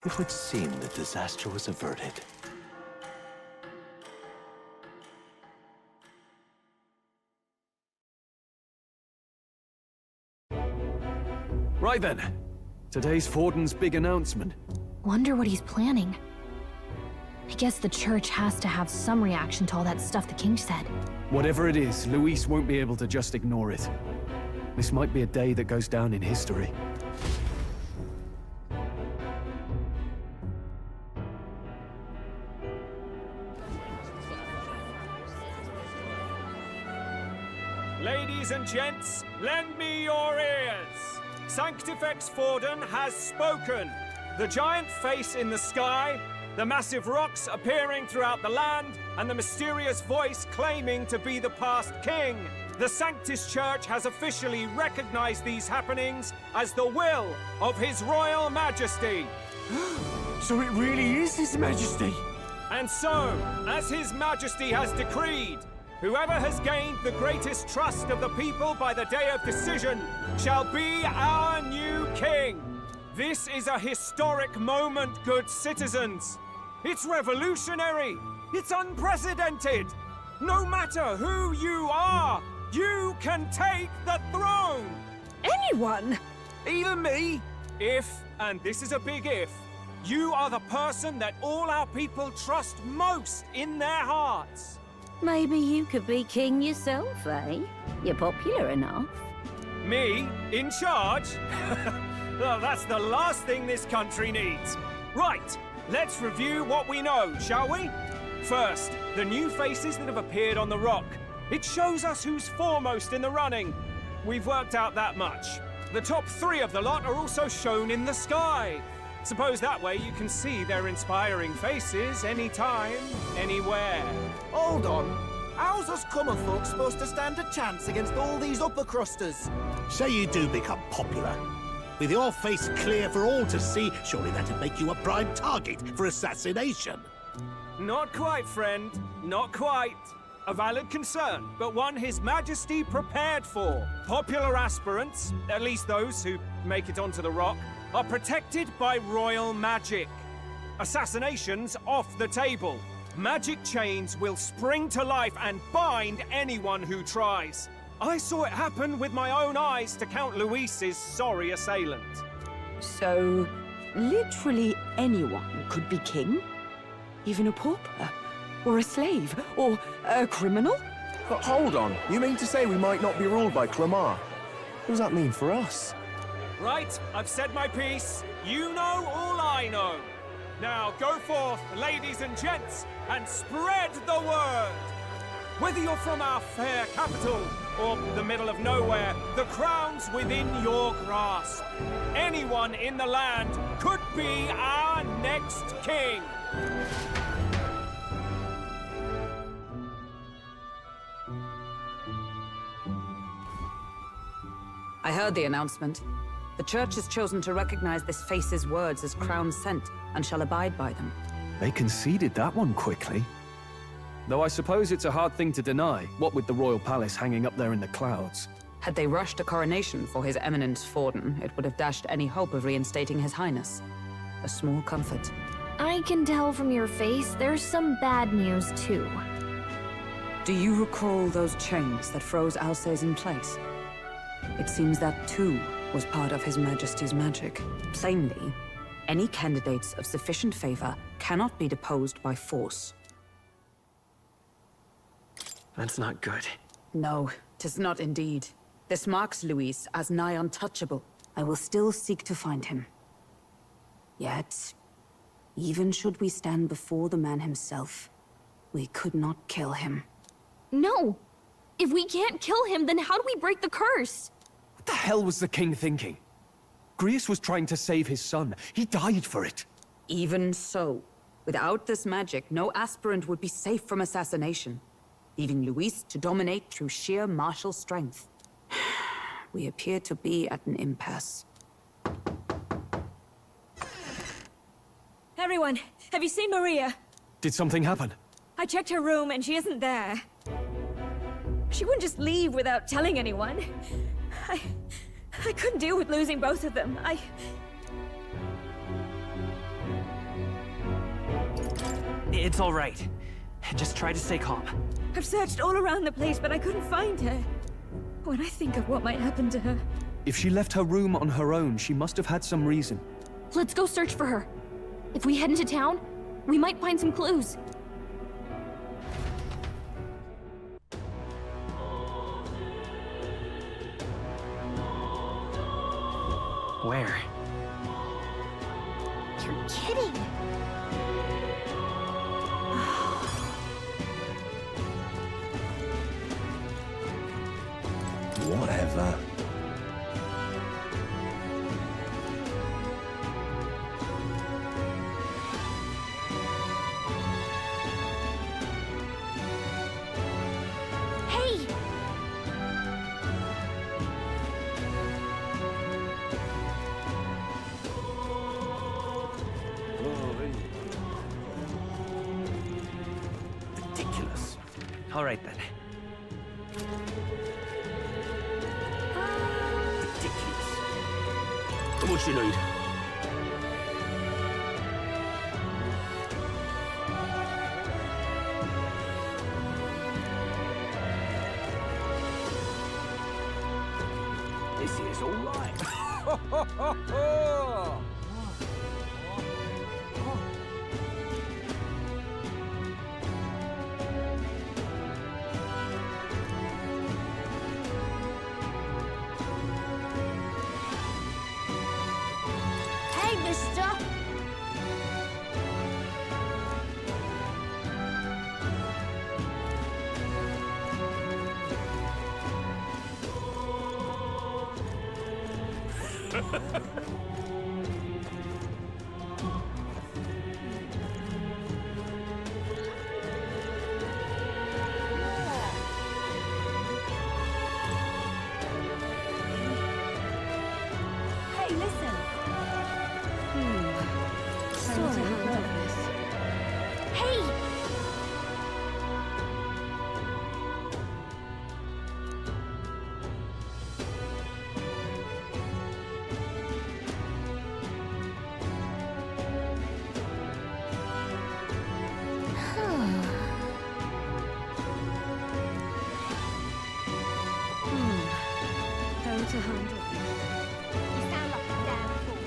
It would seem the disaster was averted. Right then. Today's Forden's big announcement. Wonder what he's planning. I guess the church has to have some reaction to all that stuff the king said. Whatever it is, Luis won't be able to just ignore it. This might be a day that goes down in history. Ladies and gents, lend me your ears. Sanctifex Forden has spoken. The giant face in the sky, the massive rocks appearing throughout the land, and the mysterious voice claiming to be the past king. The Sanctus Church has officially recognized these happenings as the will of His Royal Majesty. So it really is His Majesty? And so, as His Majesty has decreed, whoever has gained the greatest trust of the people by the day of decision shall be our new king. This is a historic moment, good citizens. It's revolutionary. It's unprecedented. No matter who you are, you can take the throne. Anyone? Even me? If, and this is a big if, you are the person that all our people trust most in their hearts. Maybe you could be king yourself, eh? You're popular enough. Me? In charge? Well, that's the last thing this country needs. Right, let's review what we know, shall we? First, the new faces that have appeared on the rock. It shows us who's foremost in the running. We've worked out that much. The top 3 of the lot are also shown in the sky. Suppose that way you can see their inspiring faces anytime, anywhere. Hold on. How's us common folk supposed to stand a chance against all these upper crusters? Say you do become popular. With your face clear for all to see, surely that'd make you a prime target for assassination. Not quite, friend. Not quite. A valid concern, but one His Majesty prepared for. Popular aspirants, at least those who make it onto the rock, are protected by royal magic. Assassinations off the table. Magic chains will spring to life and bind anyone who tries. I saw it happen with my own eyes to Count Luis's sorry assailant. So, literally anyone could be king? Even a pauper? Or a slave? Or a criminal? But hold on, you mean to say we might not be ruled by Clamar? What does that mean for us? Right, I've said my piece. You know all I know. Now go forth, ladies and gents, and spread the word. Whether you're from our fair capital or the middle of nowhere, the crown's within your grasp. Anyone in the land could be our next king. I heard the announcement. The church has chosen to recognize this face's words as crown sent, and shall abide by them. They conceded that one quickly. Though I suppose it's a hard thing to deny, what with the royal palace hanging up there in the clouds. Had they rushed a coronation for His Eminence Forden, it would have dashed any hope of reinstating His Highness. A small comfort. I can tell from your face there's some bad news, too. Do you recall those chains that froze Alsace in place? It seems that, too, was part of His Majesty's magic. Plainly, any candidates of sufficient favor cannot be deposed by force. That's not good. No, 'tis not indeed. This marks Luis as nigh untouchable. I will still seek to find him. Yet, even should we stand before the man himself, we could not kill him. No! If we can't kill him, then how do we break the curse? What the hell was the king thinking? Grius was trying to save his son. He died for it. Even so, without this magic, no aspirant would be safe from assassination, leaving Luis to dominate through sheer martial strength. We appear to be at an impasse. Everyone, have you seen Maria? Did something happen? I checked her room and she isn't there. She wouldn't just leave without telling anyone. I couldn't deal with losing both of them. It's all right. Just try to stay calm. I've searched all around the place, but I couldn't find her. When I think of what might happen to her... If she left her room on her own, she must have had some reason. Let's go search for her. If we head into town, we might find some clues. Where? You're kidding. Whatever. Hey! Ridiculous. All right, then. Ridiculous. How much do you need? This is all right. Hey, mister! Hey, listen! Sorry about this. Hey! How to handle this? You sound like a damn fool.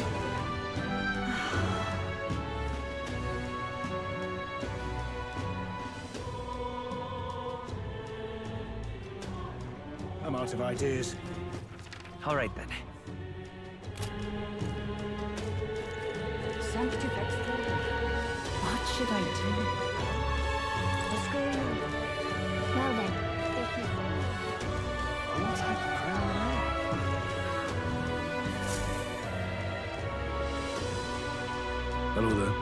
I'm out of ideas. All right, then. What should I do? What's going on? Well then, if you I'll take the crown now. Hello there.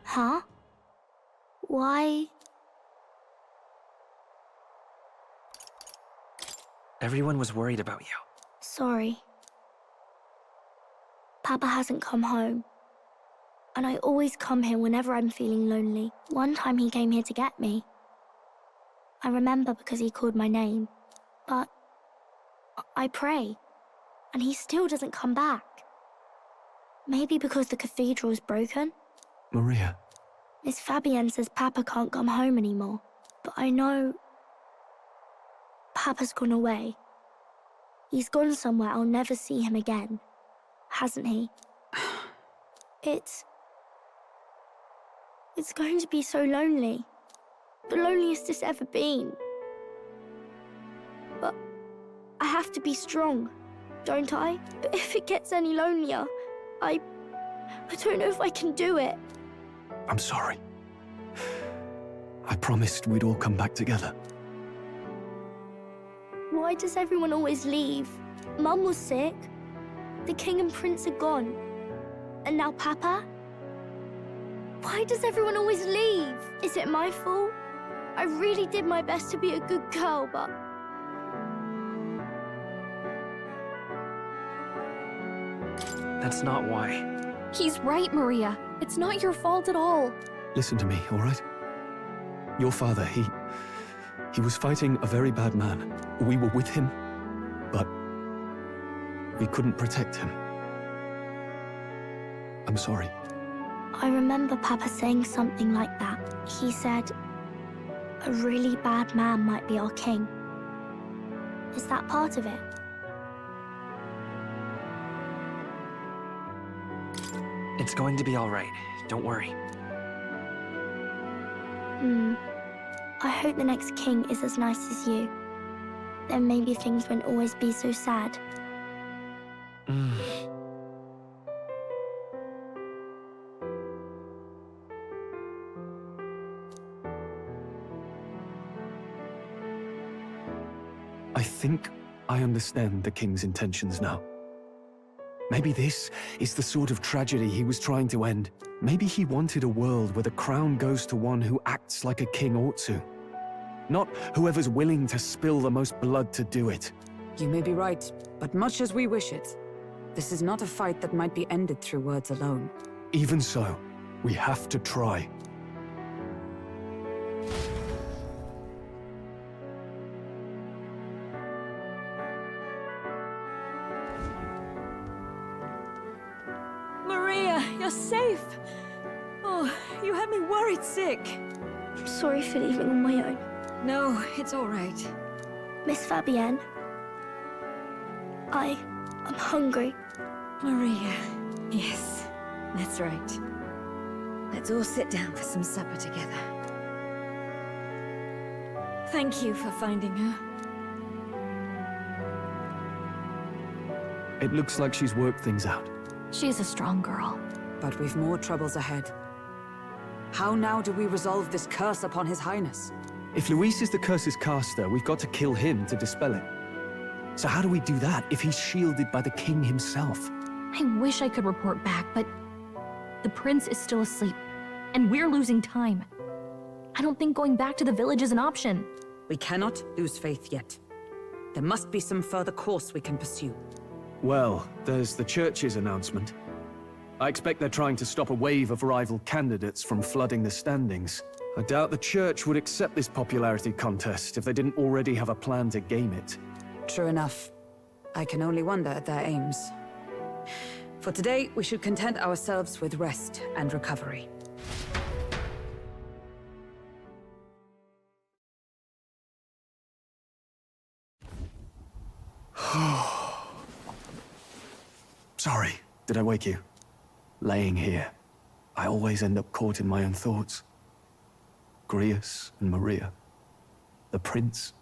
Huh? Why? Everyone was worried about you. Sorry. Papa hasn't come home. And I always come here whenever I'm feeling lonely. One time he came here to get me. I remember because he called my name. But I pray, and he still doesn't come back. Maybe because the cathedral is broken? Maria, Miss Fabienne says Papa can't come home anymore. But I know Papa's gone away. He's gone somewhere I'll never see him again. Hasn't he? It's going to be so lonely. The loneliest it's ever been. But I have to be strong, don't I? But if it gets any lonelier, I don't know if I can do it. I'm sorry. I promised we'd all come back together. Why does everyone always leave? Mum was sick. The king and prince are gone. And now Papa? Why does everyone always leave? Is it my fault? I really did my best to be a good girl, but... That's not why. He's right, Maria. It's not your fault at all. Listen to me, all right? Your father, he was fighting a very bad man. We were with him, but we couldn't protect him. I'm sorry. I remember Papa saying something like that. He said, a really bad man might be our king. Is that part of it? It's going to be all right. Don't worry. I hope the next king is as nice as you. Then maybe things won't always be so sad. I think I understand the king's intentions now. Maybe this is the sort of tragedy he was trying to end. Maybe he wanted a world where the crown goes to one who acts like a king ought to. Not whoever's willing to spill the most blood to do it. You may be right, but much as we wish it, this is not a fight that might be ended through words alone. Even so, we have to try. Maria, you're safe. Oh, you had me worried sick. I'm sorry for leaving on my own. No, it's all right. Miss Fabienne, I'm hungry. Maria, yes, that's right. Let's all sit down for some supper together. Thank you for finding her. It looks like she's worked things out. She's a strong girl. But we've more troubles ahead. How now do we resolve this curse upon His Highness? If Luis is the curse's caster, we've got to kill him to dispel it. So how do we do that if he's shielded by the king himself? I wish I could report back, but the prince is still asleep, and we're losing time. I don't think going back to the village is an option. We cannot lose faith yet. There must be some further course we can pursue. Well, there's the church's announcement. I expect they're trying to stop a wave of rival candidates from flooding the standings. I doubt the church would accept this popularity contest if they didn't already have a plan to game it. True enough. I can only wonder at their aims. For today, we should content ourselves with rest and recovery. Sorry, did I wake you? Laying here, I always end up caught in my own thoughts. Grius and Maria. The prince.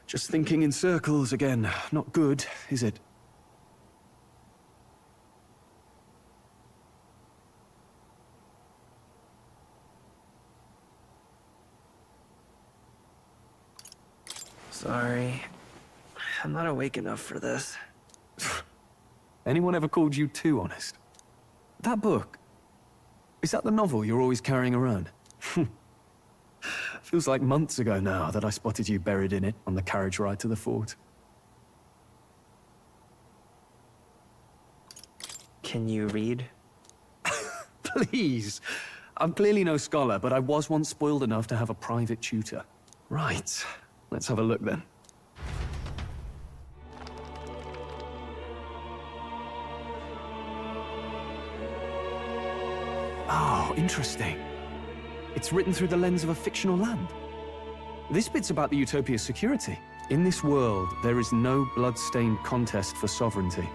Just thinking in circles again. Not good, is it? Sorry. I'm not awake enough for this. Anyone ever called you too honest? That book, is that the novel you're always carrying around? Feels like months ago now that I spotted you buried in it on the carriage ride to the fort. Can you read? Please! I'm clearly no scholar, but I was once spoiled enough to have a private tutor. Right, let's have a look then. Oh, interesting. It's written through the lens of a fictional land. This bit's about the Utopia's security. In this world, there is no blood-stained contest for sovereignty.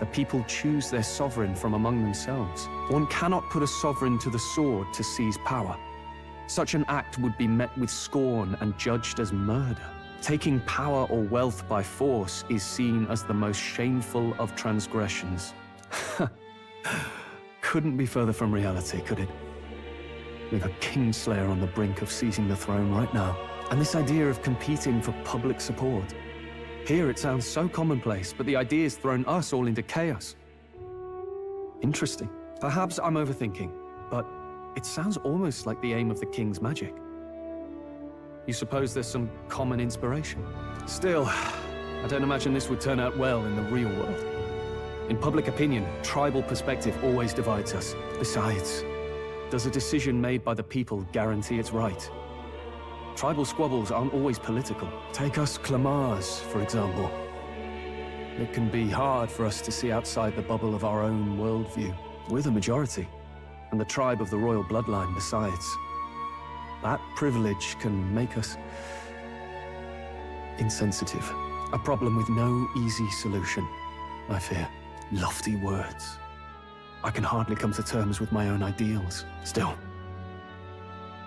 The people choose their sovereign from among themselves. One cannot put a sovereign to the sword to seize power. Such an act would be met with scorn and judged as murder. Taking power or wealth by force is seen as the most shameful of transgressions. Couldn't be further from reality, could it? We've a Kingslayer on the brink of seizing the throne right now. And this idea of competing for public support. Here it sounds so commonplace, but the idea's thrown us all into chaos. Interesting. Perhaps I'm overthinking, but it sounds almost like the aim of the king's magic. You suppose there's some common inspiration? Still, I don't imagine this would turn out well in the real world. In public opinion, tribal perspective always divides us. Besides, does a decision made by the people guarantee it's right? Tribal squabbles aren't always political. Take us Clamars, for example. It can be hard for us to see outside the bubble of our own worldview. We're the majority, and the tribe of the royal bloodline besides. That privilege can make us insensitive. A problem with no easy solution, I fear. Lofty words. I can hardly come to terms with my own ideals. Still,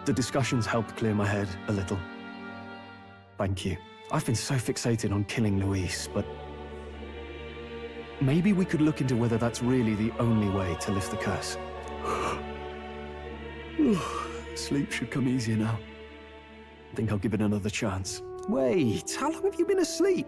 the discussions helped clear my head a little. Thank you. I've been so fixated on killing Luis, but maybe we could look into whether that's really the only way to lift the curse. Sleep should come easier now. I think I'll give it another chance. Wait, how long have you been asleep?